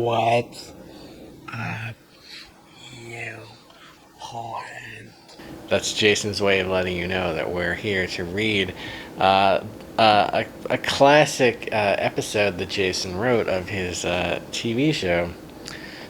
What's up, you horn? That's Jason's way of letting you know that we're here to read a classic episode that Jason wrote of his TV show,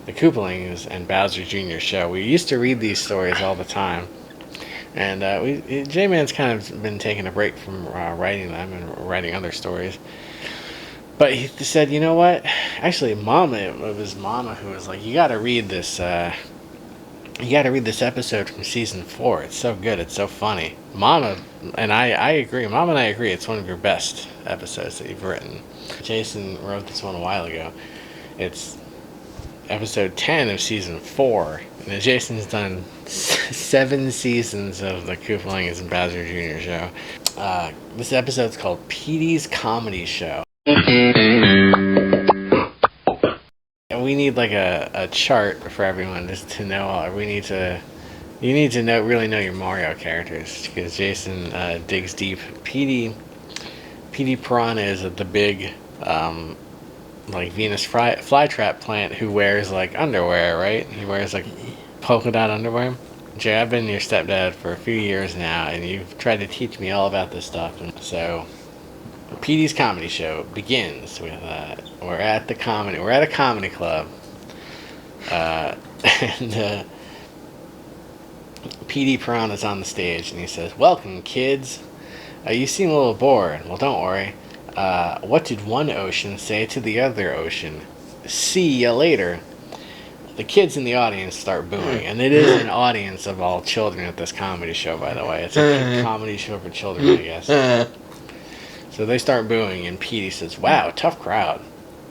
The Koopalings and Bowser Jr. Show. We used to read these stories all the time. And J-Man's kind of been taking a break from writing them and writing other stories. But he said, you know what? Actually, it was Mama who was like, you got to read this. You got to read this episode from season 4. It's so good. It's so funny. Mama and I agree. Mama and I agree. It's one of your best episodes that you've written. Jason wrote this one a while ago. It's episode 10 of season 4. And Jason's done 7 seasons of the Koopalings and Bowser Jr. Show. This episode's called Petey's Comedy Show. We need like a chart for everyone just to know. You need to really know your Mario characters, because Jason digs deep. Petey Piranha is at the big like Venus flytrap plant who wears like underwear, right? He wears like polka dot underwear. Jay, I've been your stepdad for a few years now, and you've tried to teach me all about this stuff. And so Petey's Comedy Show begins with we're at a comedy club, and Petey Piranha's on the stage, and he says, "Welcome, kids. You seem a little bored. Well, don't worry. What did one ocean say to the other ocean? See ya later." The kids in the audience start booing, and it is an audience of all children at this comedy show, by the way. It's a comedy show for children, I guess. So they start booing, and Petey says, "Wow, tough crowd."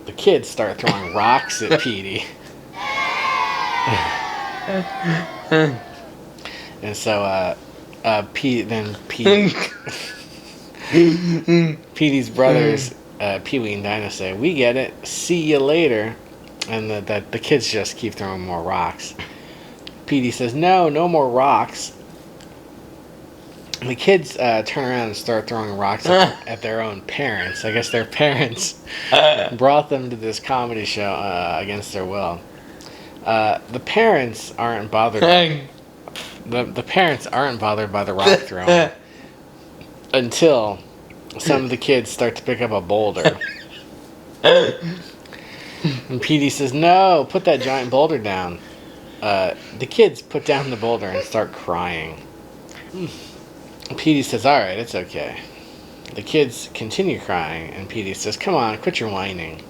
The kids start throwing rocks at Petey. And so, Petey's brothers, Pee Wee and Dinah, say, "We get it. See you later." And the kids just keep throwing more rocks. Petey says, "No more rocks." And the kids turn around and start throwing rocks at their own parents. I guess their parents brought them to this comedy show against their will. The parents aren't bothered. The parents aren't bothered by the rock throwing until some of the kids start to pick up a boulder. And Petey says, "No, put that giant boulder down." The kids put down the boulder and start crying. Petey says, "All right, it's okay." The kids continue crying, and Petey says, "Come on, quit your whining."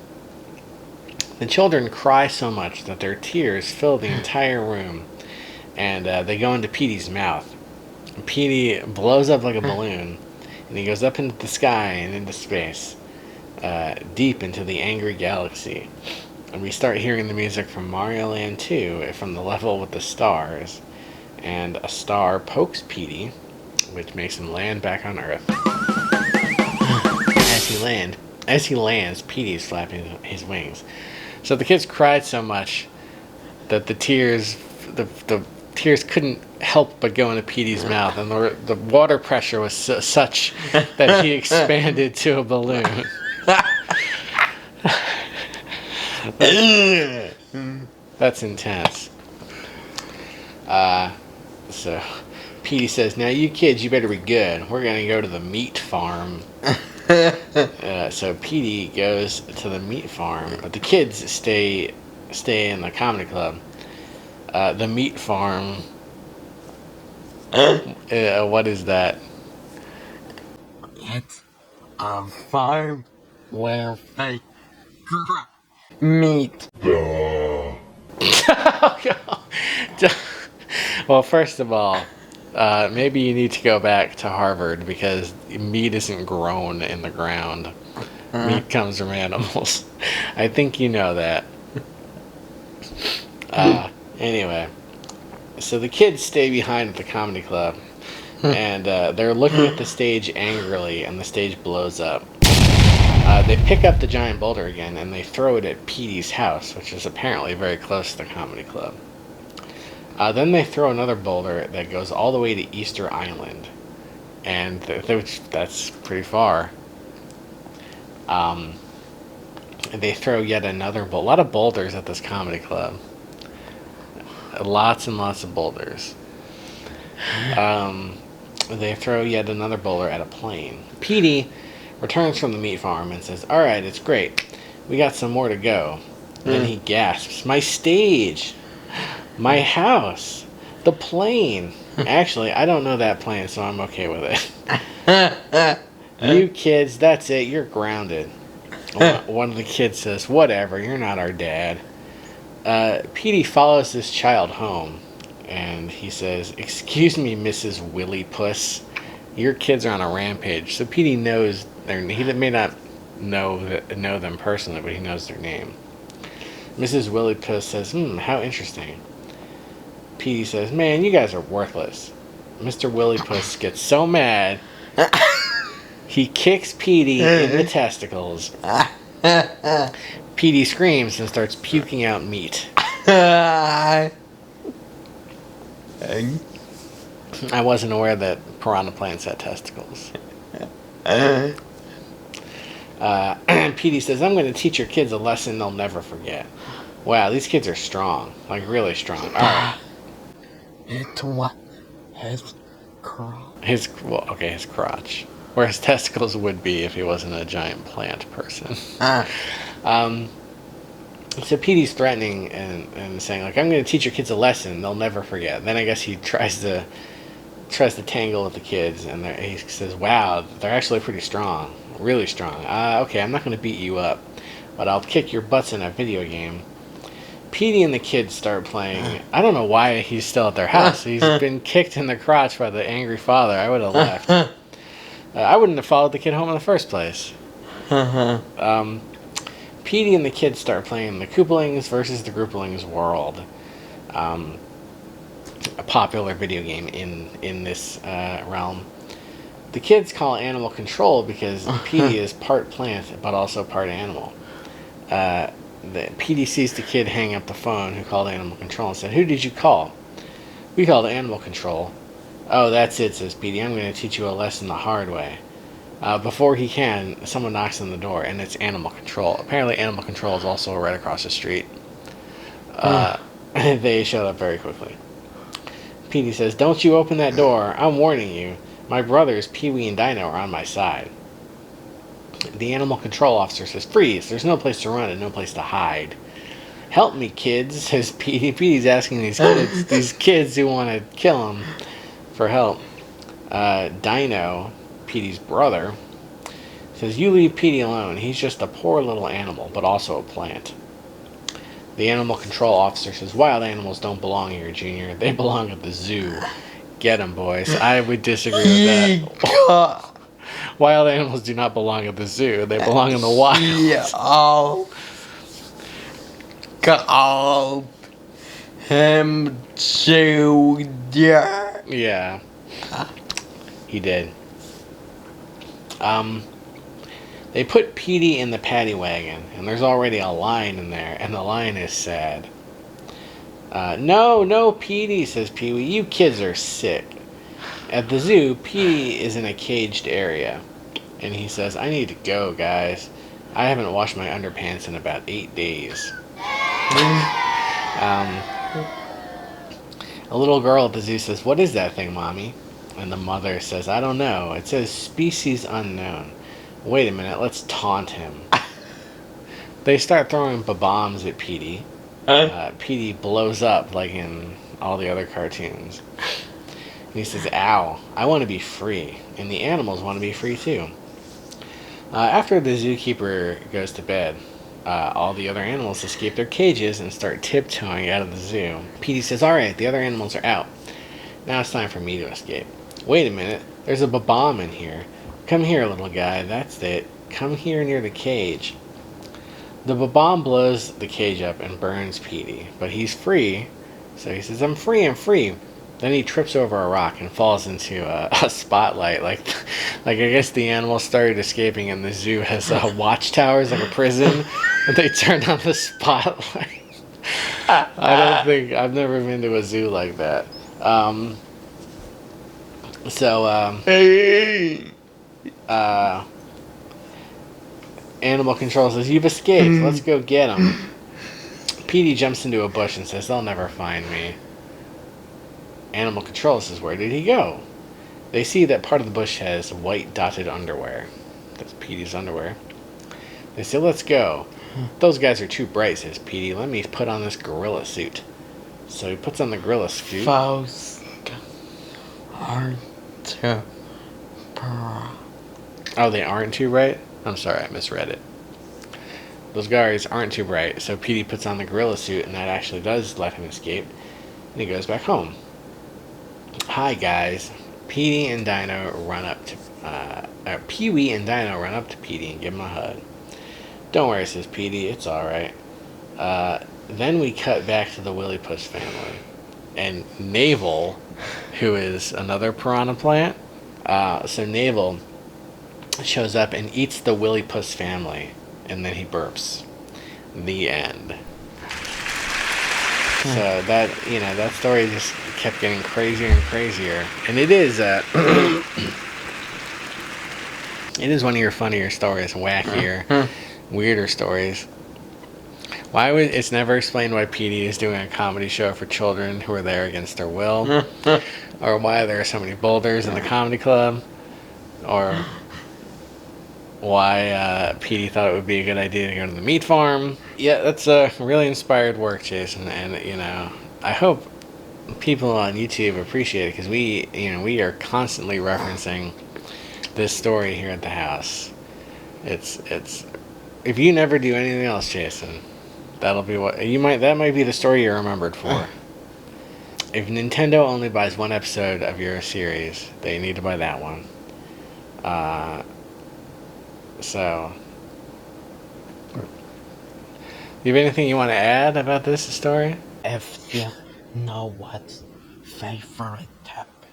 The children cry so much that their tears fill the entire room, and they go into Petey's mouth. Petey blows up like a balloon, and he goes up into the sky and into space, deep into the angry galaxy. And we start hearing the music from Mario Land 2, from the level with the stars, and a star pokes Petey, which makes him land back on Earth. As he lands, Petey is flapping his wings. So the kids cried so much that the tears couldn't help but go into Petey's mouth, and the water pressure was such that he expanded to a balloon. That's intense. So Petey says, "Now you kids, you better be good. We're gonna go to the meat farm." So Petey goes to the meat farm, but the kids stay in the comedy club. The meat farm. What is that? It's a farm where they meat. Well, first of all, maybe you need to go back to Harvard, because meat isn't grown in the ground. Meat comes from animals. I think you know that. Anyway, so the kids stay behind at the comedy club, and they're looking at the stage angrily, and the stage blows up. They pick up the giant boulder again, and they throw it at Petey's house, which is apparently very close to the comedy club. Then they throw another boulder that goes all the way to Easter Island, and that's pretty far. They throw yet another a lot of boulders at this comedy club. Lots and lots of boulders. They throw yet another boulder at a plane. Petey returns from the meat farm and says, "All right, it's great. We got some more to go." Then he gasps, "My stage! My house! The plane!" Actually, I don't know that plane, so I'm okay with it. "You kids, that's it. You're grounded." One of the kids says, "Whatever, you're not our dad." Petey follows this child home, and he says, "Excuse me, Mrs. Willie Puss. Your kids are on a rampage." So Petey knows he may not know them personally, but he knows their name. Mrs. Willie Puss says, "How interesting." Petey says, "Man, you guys are worthless." Mr. Willie Puss gets so mad, he kicks Petey in the testicles. Petey screams and starts puking out meat. I wasn't aware that piranha plants had testicles. Petey says, "I'm going to teach your kids a lesson they'll never forget." Wow, these kids are strong. Like, really strong. All right. It's what? His crotch. His crotch. Where his testicles would be if he wasn't a giant plant person. So Petey's threatening and saying, like, "I'm going to teach your kids a lesson they'll never forget." Then I guess he tries to tangle with the kids, and he says, "Wow, they're actually pretty strong. Really strong. Okay, I'm not going to beat you up, but I'll kick your butts in a video game." Petey and the kids start playing. I don't know why he's still at their house. He's been kicked in the crotch by the angry father. I would have left. I wouldn't have followed the kid home in the first place. Petey and the kids start playing the Koopalings versus the Groupalings World. A popular video game in this realm. The kids call it Animal Control because Petey is part plant but also part animal. Petey sees the kid hang up the phone who called Animal Control and said, "Who did you call?" "We called Animal Control." "Oh, that's it," says Petey. "I'm going to teach you a lesson the hard way." Before he can, someone knocks on the door, and it's Animal Control. Apparently, Animal Control is also right across the street. They showed up very quickly. Petey says, "Don't you open that door. I'm warning you. My brothers, Pee-wee and Dino, are on my side." The Animal Control officer says, "Freeze. There's no place to run and no place to hide." "Help me, kids," says Petey. Petey's asking these kids who want to kill him for help. Dino, Petey's brother, says, "You leave Petey alone. He's just a poor little animal, but also a plant." The Animal Control officer says, "Wild animals don't belong here, Junior. They belong at the zoo. Get 'em, boys." I would disagree with that. Wild animals do not belong at the zoo. They belong in the wild. Called him Junior. Yeah. He did. They put Petey in the paddy wagon, and there's already a lion in there, and the lion is sad. No, Petey," says Pee-wee. "You kids are sick." At the zoo, Petey is in a caged area, and he says, "I need to go, guys. I haven't washed my underpants in about 8 days." A little girl at the zoo says, "What is that thing, Mommy?" And the mother says, "I don't know. It says species unknown." "Wait a minute, let's taunt him." They start throwing bombs at Petey. Petey blows up like in all the other cartoons. And he says, "Ow, I want to be free." And the animals want to be free too. After the zookeeper goes to bed, all the other animals escape their cages and start tiptoeing out of the zoo. Petey says, "All right, the other animals are out. Now it's time for me to escape." "Wait a minute, there's a bomb in here. Come here, little guy. That's it. Come here near the cage." The bomb blows the cage up and burns Petey, but he's free. So he says, "I'm free, I'm free." Then he trips over a rock and falls into a spotlight. Like I guess the animals started escaping, and the zoo has watchtowers like a prison. And they turned on the spotlight. I've never been to a zoo like that. Animal Control says, "You've escaped. Let's go get him." Petey jumps into a bush and says, "They'll never find me." Animal Control says, "Where did he go?" They see that part of the bush has white dotted underwear. That's Petey's underwear. They say, "Let's go." "Those guys are too bright," says Petey. "Let me put on this gorilla suit." So he puts on the gorilla suit. Those aren't too bright. Oh, they aren't too bright? I'm sorry, I misread it. Those guys aren't too bright, so Petey puts on the gorilla suit, and that actually does let him escape. And he goes back home. Hi, guys. Petey and Dino run up to... Pee-wee and Dino run up to Petey and give him a hug. "Don't worry," says Petey. "It's alright." Then we cut back to the Willypuss family. And Navel, who is another piranha plant, so Navel shows up and eats the Willypuss family, and then he burps. The end. So that, that story just kept getting crazier and crazier. And it is, it is one of your funnier stories, wackier, weirder stories. It's never explained why Petey is doing a comedy show for children who are there against their will, or why there are so many boulders in the comedy club, or why Petey thought it would be a good idea to go to the meat farm. Yeah, that's really inspired work, Jason, and I hope people on YouTube appreciate it, because we are constantly referencing this story here at the house. It's if you never do anything else, Jason, that'll be what that might be the story you're remembered for. If Nintendo only buys one episode of your series, they need to buy that one. So, you have anything you want to add about this story? If you know what favorite topic,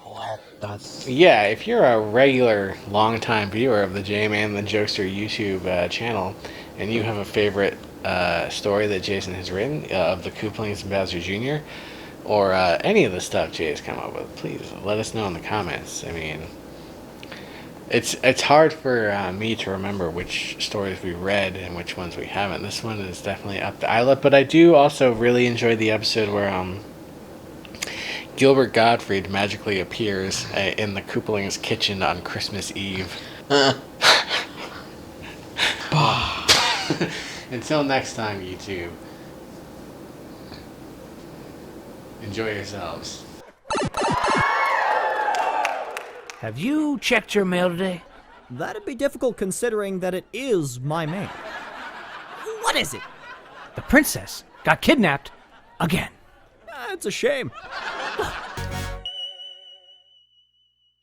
let us. Yeah, if you're a regular, long-time viewer of the J-Man the Jokester YouTube channel, and you have a favorite story that Jason has written of the Kooplings and Bowser Jr., or any of the stuff Jay has come up with, please let us know in the comments. I mean, it's hard for me to remember which stories we read and which ones we haven't. This one is definitely up the aisle, but I do also really enjoy the episode where Gilbert Gottfried magically appears in the Kooplings' kitchen on Christmas Eve. Until next time, YouTube. Enjoy yourselves. Have you checked your mail today? That'd be difficult considering that it is my mail. What is it? The princess got kidnapped again. It's a shame.